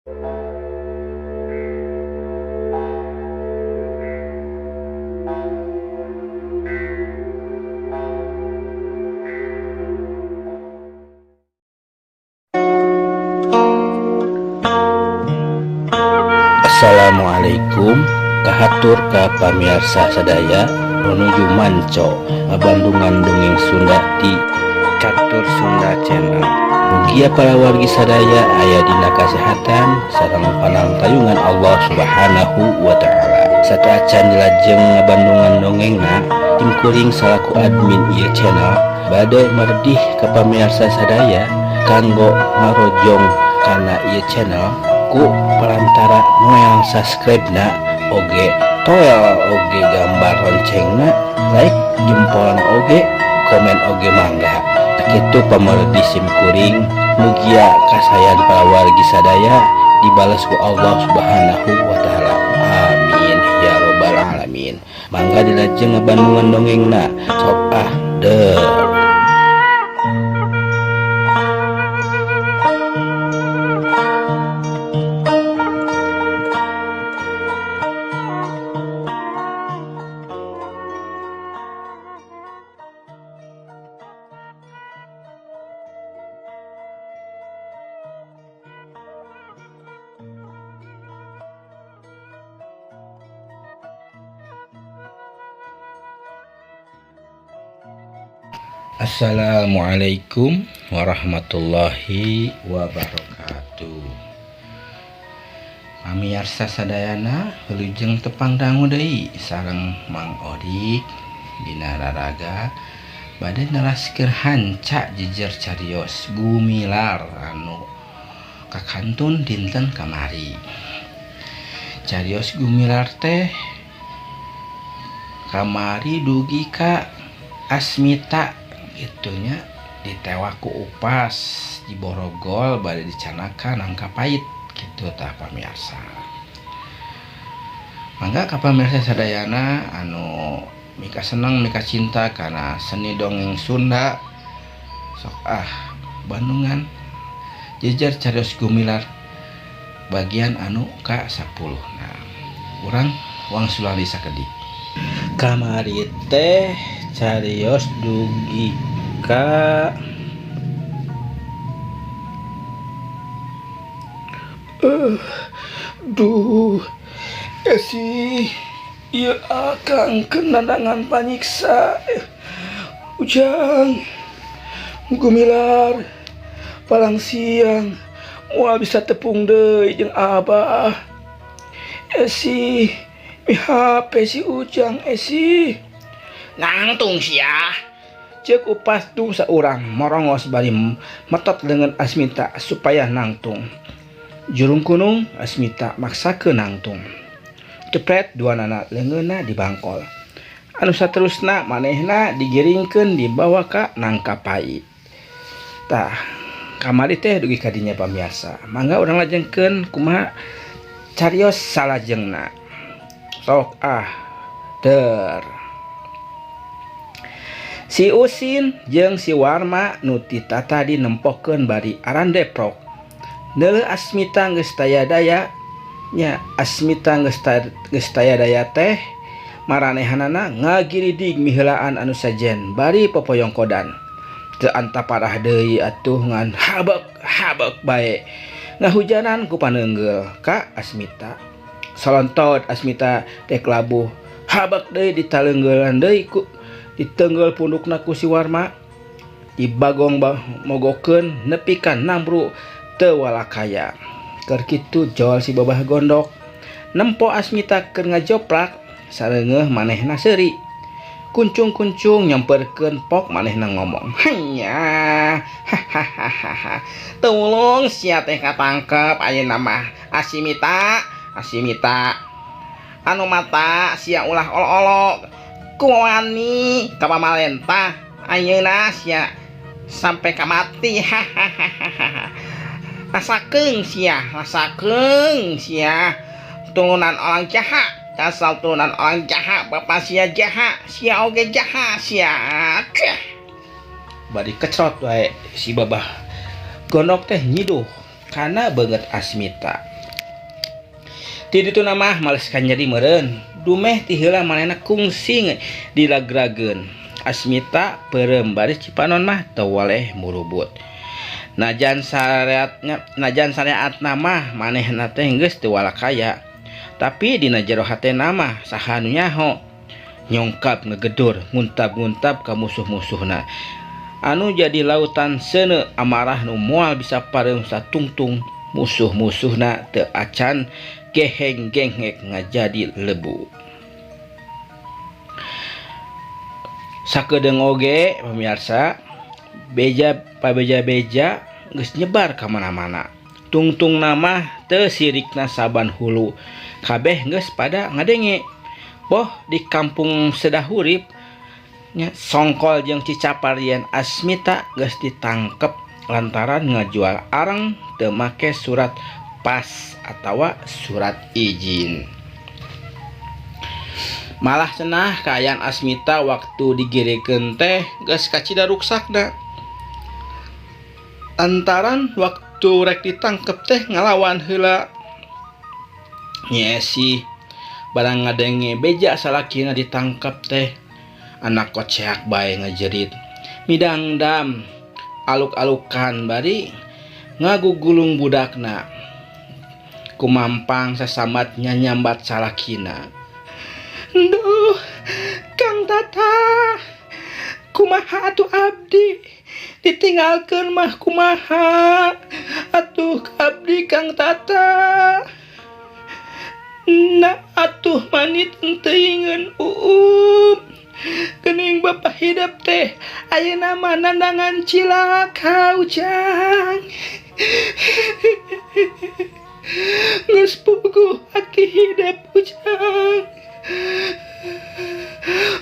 Assalamualaikum kahatur ka pamirsa sadaya menuju manco ngabandungan dongeng Sunda di Catur Sunda Channel. Mugia para wargi sadaya aya dina kasehatan sareng panangtayungan Allah Subhanahu wa taala. Sataacan dilajeng ngabandungan dongengna tim kuring salaku admin ieu channel bade mardih ka pamirsa sadaya kanggo ngarojong kana ieu channel ku perantara noel subscribe na oge toel oge gambar loncengna like jempolna oge komen oge mangga kitu pamardi sim kuring mugia kasayan para wargi sadaya dibalas ku Allah Subhanahu wa taala amin ya robbal alamin. Mangga dilajeng ngabandungan dongengna sok deur. Assalamualaikum warahmatullahi wabarakatuh. Pamirsa sadayana wilujeng tepang dangu deui sareng Mang Odik dina raraga bade neraskeun hanca jejer carios gumilar anu kakantun dinten kamari. Carios gumilar teh kamari dugi ka Asmita itunya ditewaku upas di Borogol bade dicanakan angka pait gitu tah pamirsa. Mangga ka pamirsa sadayana anu mika seneng mika cinta karena seni dongeng Sunda sok bandungan jejer carios gumilar bagian anu ka 10. Nah urang wangsulan sakedi kamari teh carios dugi ka si ieu akang kenandangan panyiksa ujang gumilar palang siang moal bisa tepung deui jeung abah si HP si ujang si nangtung sia cek upas tung saurang morongos bari metot dengan Asmita supaya nangtung jurung kunung Asmita maksakeun nangtung cepret dua nana leungeunna dibangkol anu saterusna manehna digiringkeun dibawa ka nangka pai tah kamari teh dugi ka dinya pamirsa. Mangga urang lajengkeun kumaha carios salajengna sok deur. Si Usin jeung si Warma nu titata dinempokeun bari aran deprok. Neuleuh Asmita geus taya daya nya Asmita geus taya daya teh maranehanana ngagiridig miheulaan anu sajen bari popoyongkodan. Teu anta parah deui atuh ngan habek bae. Ngahujanan ku paneunggel ka Asmita. Solontot Asmita teh labuh habek deui ditaleunggelan deui ku ditenggel pundukna ku si Warma dibagong mogokeun nepi ka nambru teu walakaya. Keur kitu jol si babah gondok nempo Asmita keur ngajoplak sareungeuh manehna seuri kuncung-kuncung nyamperkeun pok manehna ngomong hanya hahaha tulung sia teh katangkep ayeuna mah Asmita anu mata sia ulah olo-olo kuwani ka pamalentah ayeuna sia sampai ka mati rasakeun sia turunan orang jahat asal turunan orang jahat bapak sia jahat sia oge jahat sia bari kecrot wae si babah gondok teh nyiduh kana beungeut Asmita Ti ditu nama males kan jadi meureun. Dumeh ti heula manehna kungsi dilagrageun. Asmita peureum bari Cipanon mah teu waleh murubut. Najan syariatna mah manehna teh geus teu walakaya. Tapi dina jero hatena mah saha nu nyaho nyongkap ngegedur nguntab-nguntab ka musuh-musuhna. Anu jadi lautan seuneu amarah nu moal bisa pareum satungtung musuh-musuhna teu acan geheng-gengek ngajadi lebu. Sakedeung oge pamirsa, beja-beja geus nyebar ka mana-mana. Tungtung nama teu sirikna saban hulu, kabeh geus pada ngadenge. Boh di kampung Sedahurip nya Songkol jeung Cicaparian Asmita geus ditangkep lantaran ngajual areng teu make surat pas atawa surat izin. Malah cenah kaayaan Asmita waktu digirekeun teh geus kacida ruksakna. Antaran waktu rek ditangkep teh ngalawan heula. Nya si barang ngadenge beja salakina ditangkep teh anak koceak bae ngajerit. Midangdam aluk-alukan bari ngagugulung budakna. Kumampang sasambatnya nyambat salakina. Duh, Kang Tata, kumaha atuh abdi ditinggalkeun mah kumaha atuh abdi Kang Tata. Na atuh manit teuingeun geuning Bapak hidup teh ayeuna mah nandangan cilaka ujang. Geus puguh aki hidup ujang.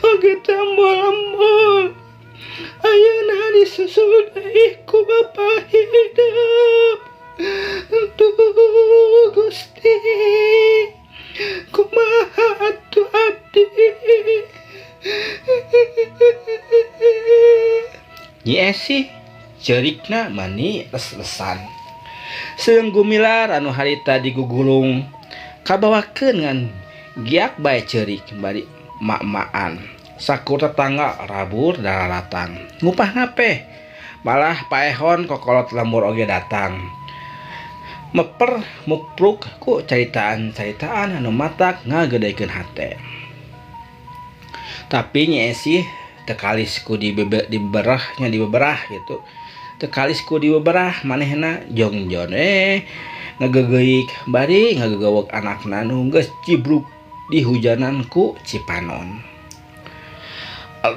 Oge tambol-ambol ayeuna disusul deui ku Bapak hidup. Duh Gusti, kumaha atuh abdi. Nyi Esi ceurikna mani les-lesan. Seung gumilar anu harita digugulung kabawakeun ngan giak bae ceurik bari mak-makan. Sakur tetangga rabur dararatang. Ngupah ngape? Malah paehon kokolot lembur oge datang. Meper mupruk ku caritaan-caritaan anu matak ngagedekeun hate. Tapi Nyi Esi teu kalis ku dibeberah gitu. Teu kalis ku dibeberah manehna jongjon ngagegeik bari ngagegewek anakna nu geus cibruk di hujanan ku Cipanon.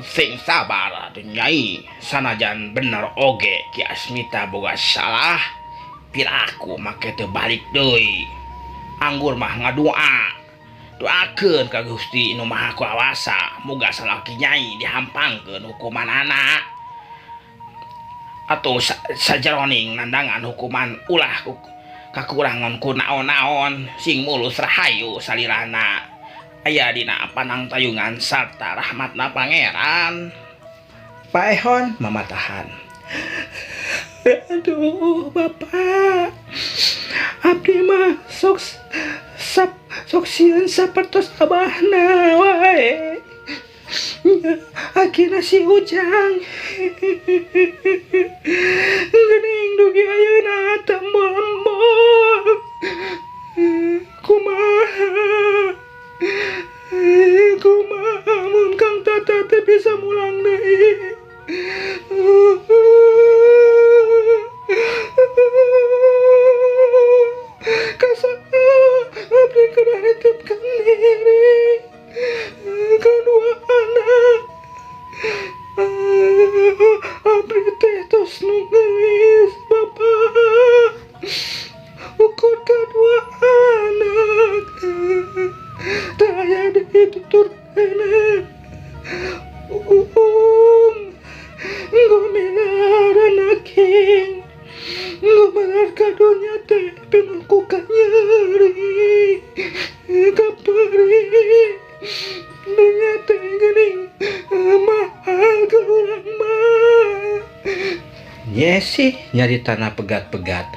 Sing sabar atuh Nyai, sanajan bener oge Ki Asmita boga salah, piraku make teu balik deui. Anggur mah ngadoa. Doakeun ka Gusti Nu Maha Kuasa, muga salaki Nyai dihampangkeun hukumanana. Atuh sajeroning nandangan hukuman ulah kakurangan ku naon-naon sing mulus rahayu salirana. Aya dina panangtayungan sarta rahmatna Pangeran. Paehon mamatahan. Aduh Bapak, abdi mah sok sieun sapertos abahna wae. Akhirna si Ujang geuning dugi ayeuna tambol-ambol. Kumaha mun Kang Tata teh bisa mulang deui. Kasaha abdi kudu hitungkeun diri kadua anak. Abdi teh tos nu geus Bapak. Ukur kadua anak teu aya dituturkeun. Gumilar anak king, gumilar kadunya teh pinuku ka nyeri kaperi. Dunya teh geuning mahal ka urang mah. Nyesi nyari tanah pegat-pegat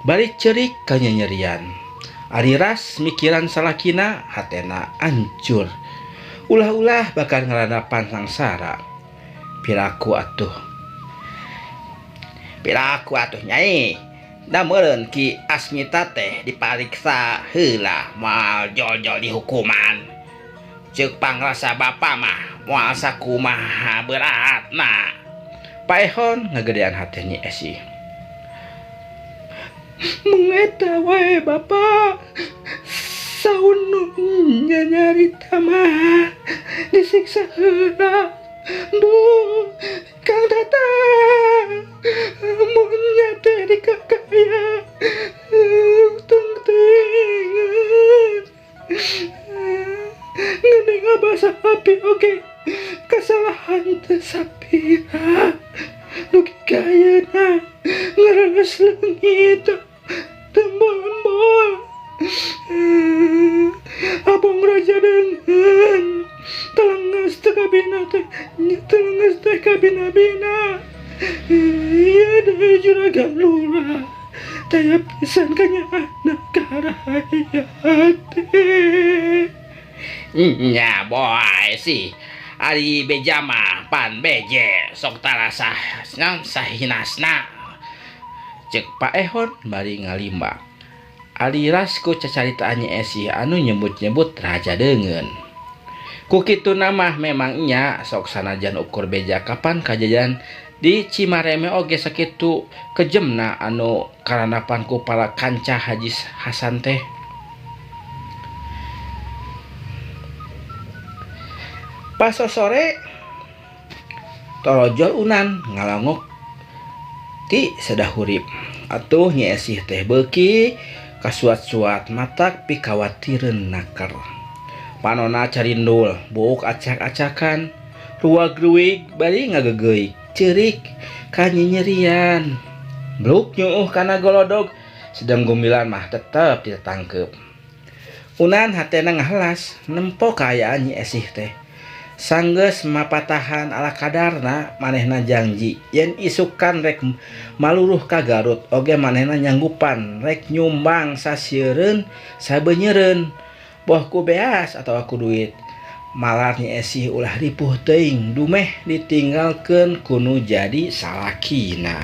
balik cerik ka nyerian. Ari ras mikiran salakina hatena hancur. Ulah-ulah bakal ngaradapan sangsara. Piraku atuh nyai. Da meureun Ki Asmita teh dipariksa heula moal jol-jol di hukuman. Ceuk pangrasa bapa mah moal sakumaha beratna. Paehon ngagedean hate Nyi Esi. Mengeta wae bapa. Saun nu nyarita mah disiksa heula. Duh, Kang Tata, mun nyate di kakaya, tungtingan, ngening abah sapi oge, kesalahan teu sapira, nugi gayana, ngereles leungit, tembol-embol, abong raja dengan. Telenges teh kabina-bina. Iya deh juragan lurah. Taya pisan kanya anak karahayat. Nya boy sih. Ari beja mah pan beje sok tarasah sahinasna. Cek Pak Ehon bari ngalimba. Ari rasku cacarita Nyi Esi anu nyebut-nyebut raja deungeun. Kukitu nama memang nya sok sanajan ukur beja kapan kajajan di Cimareme oge sakitu kejemna anu karanapan ku para kanca Haji Hasan teh. Pas sore torojol unan ngalangok ti sadahurip atuh Nyi Esih teh beuki kasuat-suat matak pikawatireun naker. Panona carindul, buuk acak-acakan, ruag-ruig bari ngagegeuk, ceurik kanyinyerian. Bluk nyuuh kana golodog, sedang gumilan mah tetep ditetangkep. Unan hatena ngahelas, nempo kaayaan Nyi Esih teh. Sanggeus mapatahan ala kadarna manehna janji, yen isukan rek maluruh ka Garut, oge manehna nyanggupan rek nyumbang sasiereun sabeunyereun. Bohku beas atau aku duit. Malah Nyi Esih ulah ripuh teuing dumeh ditinggalkeun kuno jadi salakina.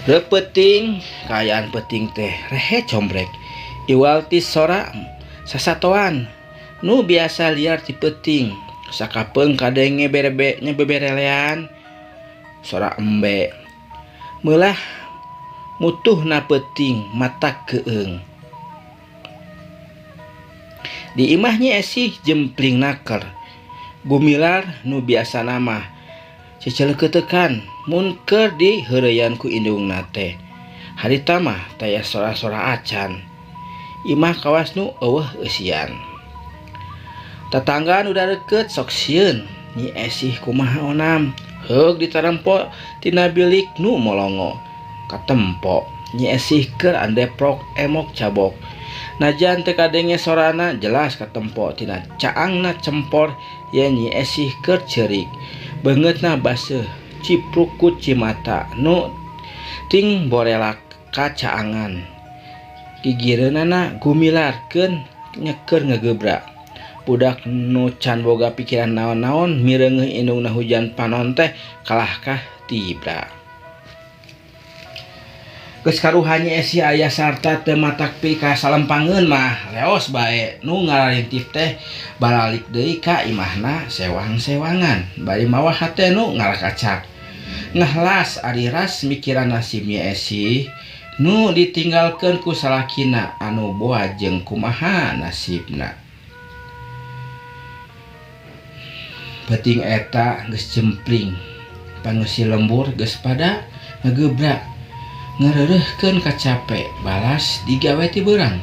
Rek peuting kaayaan peuting teh rehe combrek iwal ti sora sasatoan nu biasa liar ti peuting sakapeung kadenge beberelean sora embe meulah mutuhna peuting matak keung. Di imah Nyi Esih jempling naker. Gumilar nu biasa nama ceceleukeuteukan mun keur diheureyan ku indungna teh. Harita mah taya sora-sora acan. Imah kawas nu eueuh eusian. Tatangga nu deukeut sok sieun Nyi Esih kumaha onam. Heug ditarampo tina bilik nu molongo. Katempo Nyi Esih keur andeprok emok cabok. Najan teu kadenge sorana jelas katempo tina caangna cempor yen Nyi Esih keur ceurik. Beungeutna baseuh cipruk ku cimata nu ting borelak ka caangan. Gigireunana gumilarkeun nyekeur ngagebrak. Budak nu can boga pikiran naon-naon mireungeuh indungna hujan panon teh kalahkah tibra. Geus karuha Nyi Esih aya sarta teu matak pi ka salempangeun mah leos bae nu ngarintip teh balalik deui ka imahna sewang-sewangan bari mawah hate nu ngalakacak. Ngahlas ari ras mikiran nasib Nyi Esih nu ditinggalkeun ku salakina anu boa jeung kumaha nasibna. Peuting eta geus jempling pangusi lembur geus pada ngagebrak ngereureuhkeun kacape balas digawe ti beurang.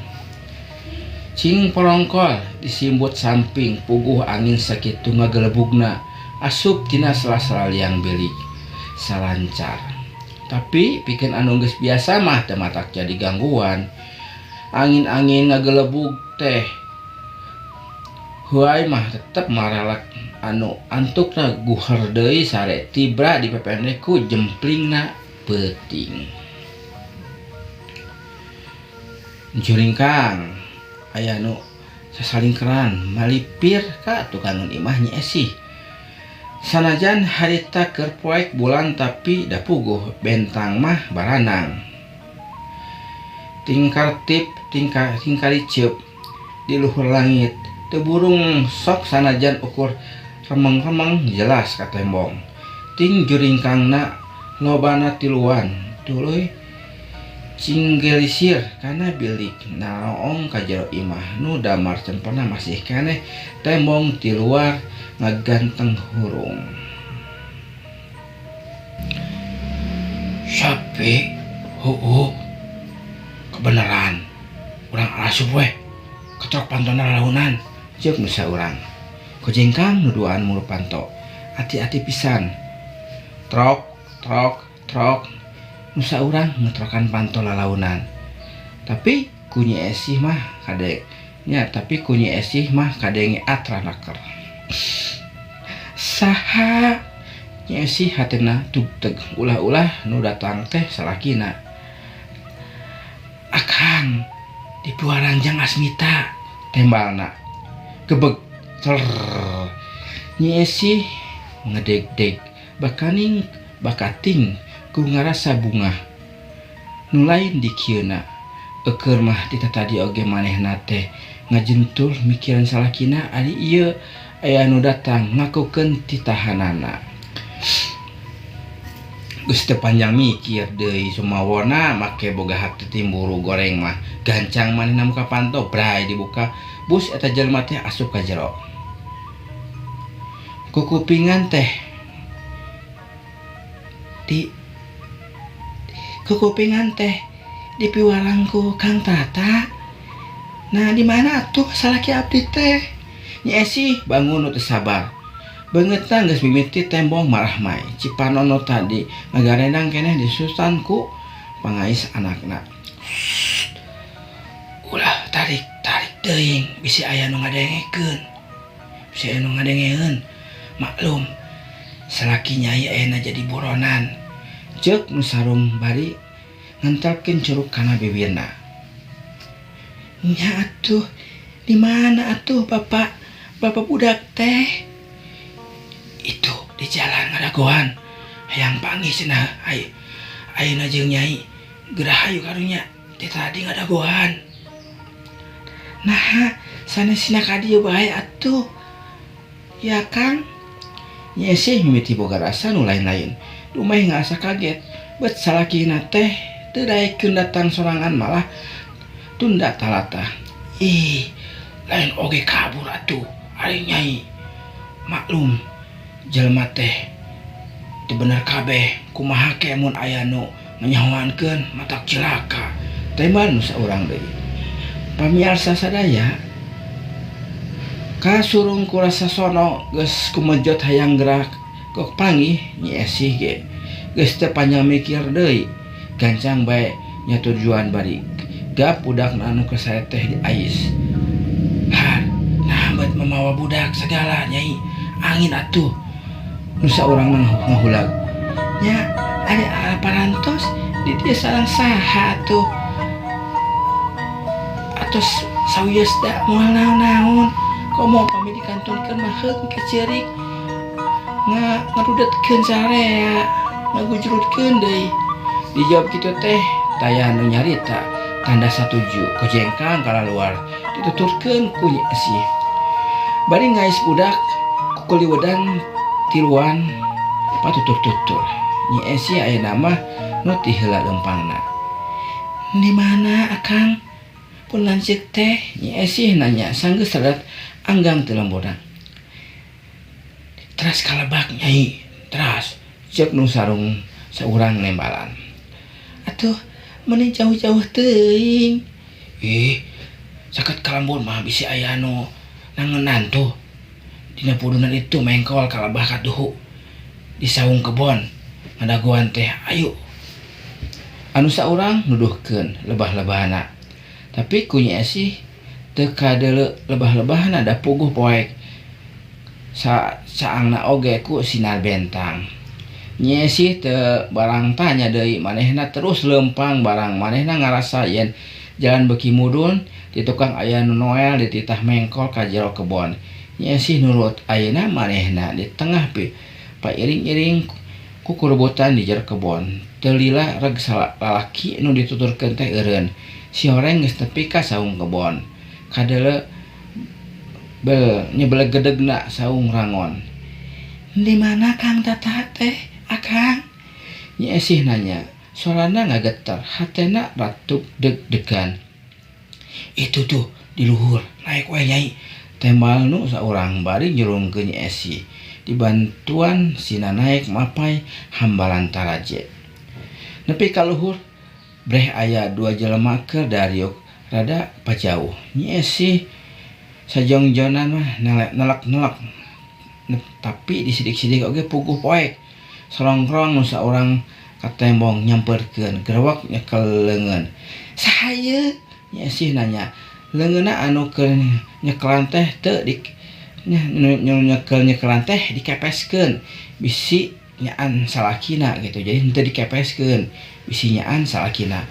Cing porongkol disimbut samping puguh angin sakitu ngagelebugna asup tina sela-sela liang belik salancar. Tapi pikeun anu geus biasa mah teu matak jadi gangguan. Angin-angin ngagelebug teh huai mah tetep marelak anu antukna guher deui sare tibra dipepende ku jemplingna peuting. juringkang aya nu sasalingkeran malipir ka tukang imah Nyi Esih. Sanajan harita keur poek bulan tapi da puguh bentang mah baranang. Tingkartip tingkariceup di luhur langit teu burung sok sanajan ukur remeng-remeng jelas ka tembong. Ting juringkangna lobana tiluan tuluy cinggelisir kana bilik naong ka jero imah nu damar cempena masih keneh tembong ti luar ngaganteng hurung. Sapi kebenaran urang asup we ketrok pantona lalaunan ceuk nusa urang. Kojengkang nuduaan mulu panto hati-hati pisan. Trok nusa urang ngetrokan panto lalaunan. Tapi ku Nyi Esih mah kadenge atranaker. Saha Nyi Esih hatina tugteg ulah-ulah nu datang teh salakina. Akang di Puaranjang Asmita tembalna gebeg cer. Nyi Esih ngedeg-deg bakating ku ngarasa bunga nu lain di kieuna. Eukeur mah dita tadi oge manehna teh ngajentul mikiran salakina ari ieu aya nu datang ngakukeun titahanana. Geus teu panjang mikir deui sumawona make boga hati timburu goreng mah gancang manehna muka panto bray dibuka bus eta jelema teh asup ka jero. Kukupingan teh di piwalangku Kang Tata. Nah di mana atuh salaki abdi teh? Nyi Esih bangun teu sabar. Beungeutna geus mimiti tembong marah mai. Cipanono tadi ngagarendang keneh disusan ku pangais anakna. Ulah tarik teuing bisi aya nu ngadengekeun. Maklum salaki Nyai ayeuna jadi buronan. Ceuk nu sarung bari ngentelkeun curug kana bibirna. Nya atuh di mana atuh bapak budak teh? Itu di jalan ngadagoan hayang panggih cenah ayeuna jeung Nyai gerahayu karunya teh tadi ngadagoan. Nah sanesina ka dieu bae atuh ya Kang. Nyi Esih mimiti boga rasa nu lain-lain. Dumeh ngarasa kaget bet salakina teh teu daekeun datang sorangan malah tunda talata. Lain oge kabur atuh ari Nyai. Maklum jelema teh teu bener kabeh kumaha ke mun aya nu nganyahoankeun matak cilaka. Tembal nu saurang deui. Pamiarsa sadaya kasurung ku rasa sono geus kumejot hayang gerak kok panggih Nyi Esih ge geus teu panjang mikir deui gancang bae nya tujuan bari gap budakna anu kesae teh di ais. Nah bet memawa budak segala Nyai angin atuh nu saurang ngahulag. Nya aya parantos di dieu sareng saha atuh atos sawios da moal naon-naon. Komo pami dikantonkeun mah heuk kecerik ngarudetkeun sarea ngagujrutkeun deui. Dijawab kitu teh taya nu nyarita tanda satuju kojengkang kalaluar dituturkeun ku Nyi Esih. Bari ngais budak ku liweudan tiluan patutur-tutur. Nyi Esih ayeuna mah nu ti heula lempangna. Di mana Akang? Pun lanceuk teh Nyi Esih nanya sanggeus sadat anggang teu lembodang. Teras kalebak Nyai, teras ceuk nu sarung saurang nembalan. Atuh meni jauh-jauh teuing. Saket kalambur mah bisi aya nu nangenan tuh. Dina pudunan itu mengkol kalebah kaduhu di saung kebon ngadagoan teh ayu. Anu saurang nuduhkeun lebah-lebahana. Tapi ku Nyi Esih teu kadeuleu lebah-lebahna da puguh poek saangna oge ku sinar bentang. Nyi Esih teu barang tanya deui manehna terus lempang barang manehna ngarasa yen jalan beki mudun di tukang aya nu Noel di titah mengkol ka jero kebon. Nya Esih nurut ayeuna manehna di tengah pairing-iring ku kurebutan di jero kebon. Teu lila reg lalaki nu dituturkeun teh eureun. Si horeng geus nepi ka saung kebon. Kadeule nyebelegedegna saung rangon. "Di mana Kang Tata teh, Akang?" Nyi Esih nanya. Sorana ngageter, hatena ratu deg-degan. "Itu tuh di luhur, naik we Nyai," tembal nu saurang bari nyurungkeun Nyi Esih. Dibantuan sina naik mapai hambalan taraje. Nepi ka luhur, breh aya 2 jelema keur dariuk rada pajauh. Nyi Esih sajongjonan mah nelek-nelek. Tapi disidik-sidik oge puguh poek. Sorongkrong nu saurang katembong nyamperkeun gerewak nyekel leungeun. "Saha?" Nyi Esih nanya. "Leungeunna anu keur nyekelan teh teu di nyekelan teh dikepeskeun. Bisi nyaan salakina gitu. Jadi henteu dikepeskeun. Bisi nyaan salakina."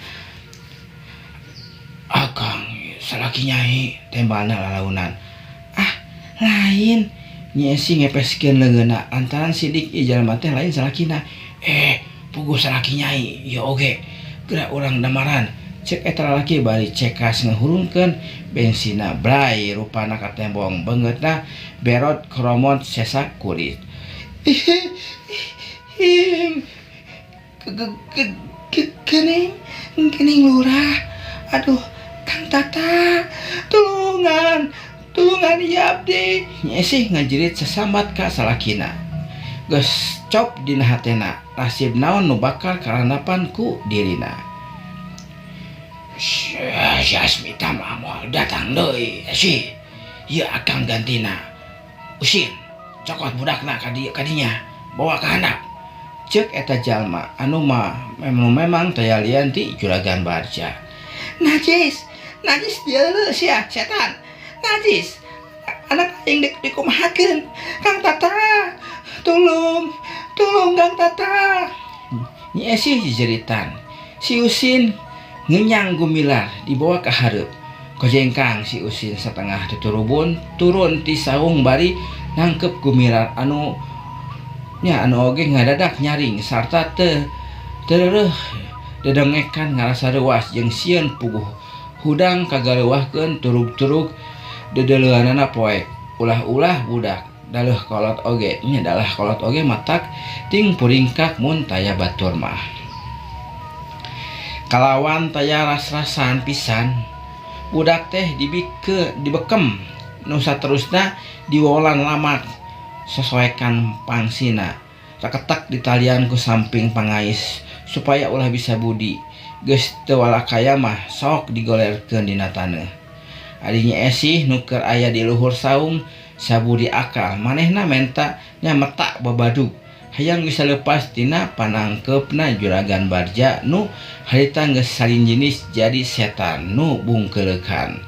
"Akang, salaki Nyai," tembalna lalaunan. "Ah, lain." Nyi Esih ngepeskeun leungeunna lantaran sidik ieu jalma teh lain salakina. Puguh salaki Nyai, ieu oge geura urang damaran," cek eta lalaki bari cekas ngahurungkeun bensina blay rupana katembong beungeutna berot kromot sesak kulit. Gening lurah. Aduh, Kang Tata, tulungan ieu abdi." Nyi Esih ngajerit sasambat ka salakina. Geus cop dina hatena, nasib naon nu bakal karanapan ku dirina. Si Asmita mah moal datang deui Esih. Ieu Akang gantina. Usin, cokot budakna kadinya, bawa ka handap. Ceuk eta jalma anu memang tayalian ti Juragan Barja. Najis dieu sia setan. Najis. Anak aing dikumahakeun. Kang Tata, Tolong Kang Tata." Nyi Esih jejeritan. Si Usin ngenyang gumilar dibawa ka hareup. Kojengkang si Usin satengah tuturubun turun ti saung bari nangkep gumilar anu oge ngadadak nyaring sarta teu reureuh dedengekan ngarasa reuas jeung sieun puguh hudang kagaleuwahkeun turug-turug dedeleuanana poek. Ulah-ulah budak dalah kolot oge matak ting puringkak mun taya batur mah. Kalawan taya ras-rasan pisan, budak teh dibekem nu saterusna diwolan lamak sesuaikan pangsina. Raketek ditalian ku samping pangais supaya ulah bisa budi. Geus teu walakaya mah sok digolerkeun dina taneuh. Ari Nyi Esih nu keur aya di luhur saung sabudi akal manehna menta nya metak babadug hayang bisa lepas tina panangkeupna Juragan Barja nu harita geus salin jenis jadi setan nu bungkeleukna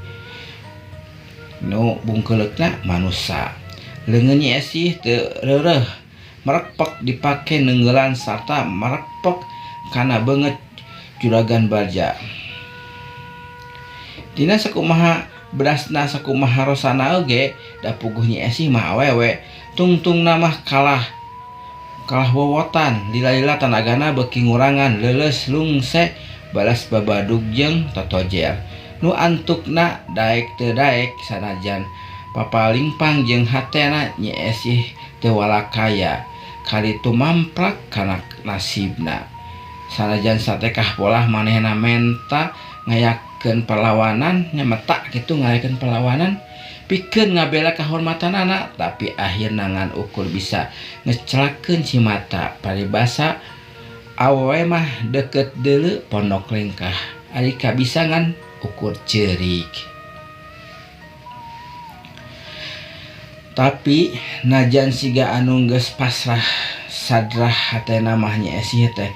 manusia. Leungeun Nyi Esih teu reureuh merekpek dipake neunggelan sarta merekpek kana beungeut Juragan Barja. Dina sakumaha berasna sakumaha rosana oge da puguh Nyi Esih mah awewe tungtungna mah kalah wowotan lila-lila tanagana beuki ngurangan leuleus lungse balas babadug jeung totojer nu antukna daek teu daek sanajan papalingpang jeung hatena Nyi Esih teu walakaya kali tumamplak kana nasibna. Sanajan satekah polah manehna menta ngayakeun perlawanan nya metak kitu ngayakeun perlawanan pikeun ngabela kahormatanana tapi akhirna ngan ukur bisa ngecelakeun cimata paribasa awewe mah deukeut deuleu pondok lengkah ari kabisa ngan ukur ceurik. Tapi najan siga anu geus pasrah sadrah hatena mah Nyi Esih teh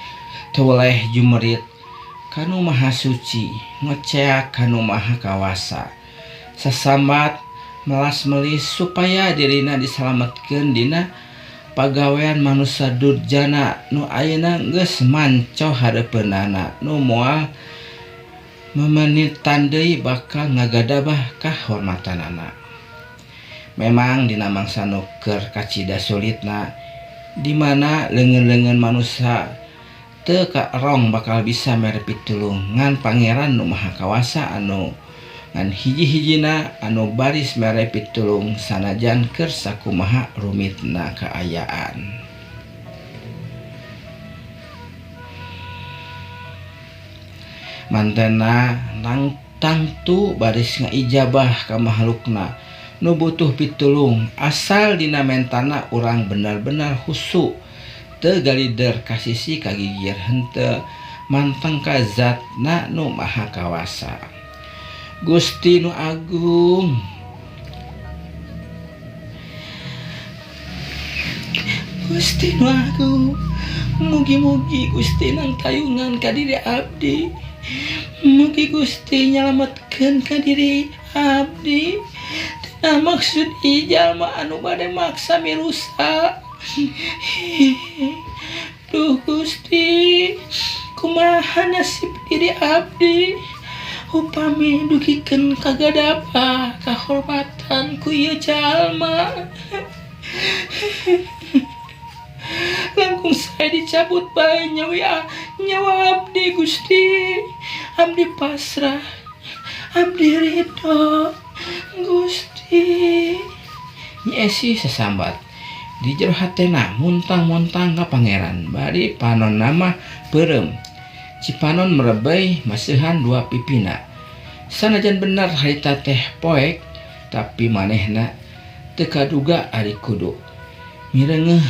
teu weleh jumerit kanu maha suci ngoceak kanu maha kawasa sasambat melas melis supaya dirina disalametkeun dina pagawean manusia durjana nu ayeuna geus manco hareupeunana nu moal memenitan deui bakal ngagadabah kahormatanana. Memang dina mangsa nu keur kacida sulitna di mana leungeun-leungeun manusia teu karong bakal bisa mere pitulung ngan pangeran nu maha kawasa anu ngan hiji-hijina anu baris mere pitulung sanajan keur sakumaha rumitna kaayaan. Mantena tangtu baris ngaijabah ka makhlukna nu butuh pitulung asal dina mentana urang benar-benar husu teu galider ka sisi kagigir henteu manteng ka zatna nu maha kawasa. Gusti nu agung, Gusti nu agung, mugi-mugi Gusti nang tayungan ka diri abdi. Mugi Gusti nyalametkeun ka diri abdi. Nah maksud jalma anu bade maksa mirusak. Duh Gusti, kumaha nasib diri abdi upami dugikeun kagadabah kahormatan ku ieu jalma. Langkung saya dicabut bae nyawa abdi Gusti. Abdi pasrah, abdi ridho Gusti. Nyi Esi sesambat di jero hatena muntang-muntang ka pangeran bari panon nama beureum. Cipanon merebay maseuhan dua pipina. Sanajan benar harita teh poek tapi manehna teu kaduga ari kudu mireungeuh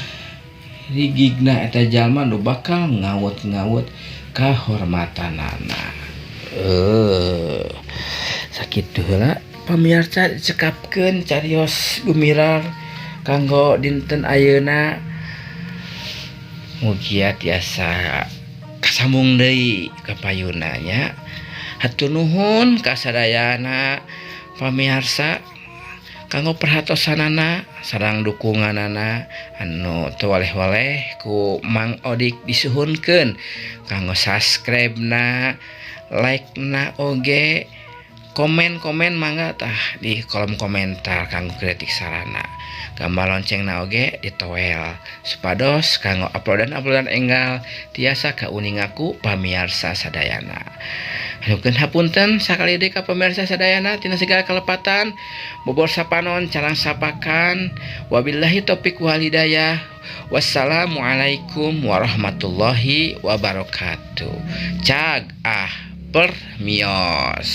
rigigna eta jalma nu bakal ngawut-ngawut kahormatanana. Sakitu heula pamirsa cekapkeun carios gumilar kanggo dinten ayeuna. Mugia tiasa kasambung deui ka payuna nya. Hatur nuhun ka sadayana pamirsa kanggo perhatosanana sareng dukunganana anu teu waleh-waleh ku Mang Odik disuhunkeun kanggo subscribe-na, like-na oge, komen-komen mangga tah di kolom komentar kanggo kritik sarana. Gambar loncengna oge ditoel supados kanggo uploadan enggal tiasa kauningaku pamirsa sadayana. Hanukeun hapunten sakali deui ka pamirsa sadayana tina segala kalepatan. Bobor sapanon carang sapakan. Wabillahi taufik wal hidayah. Wassalamualaikum warahmatullahi wabarakatuh. Cag permios.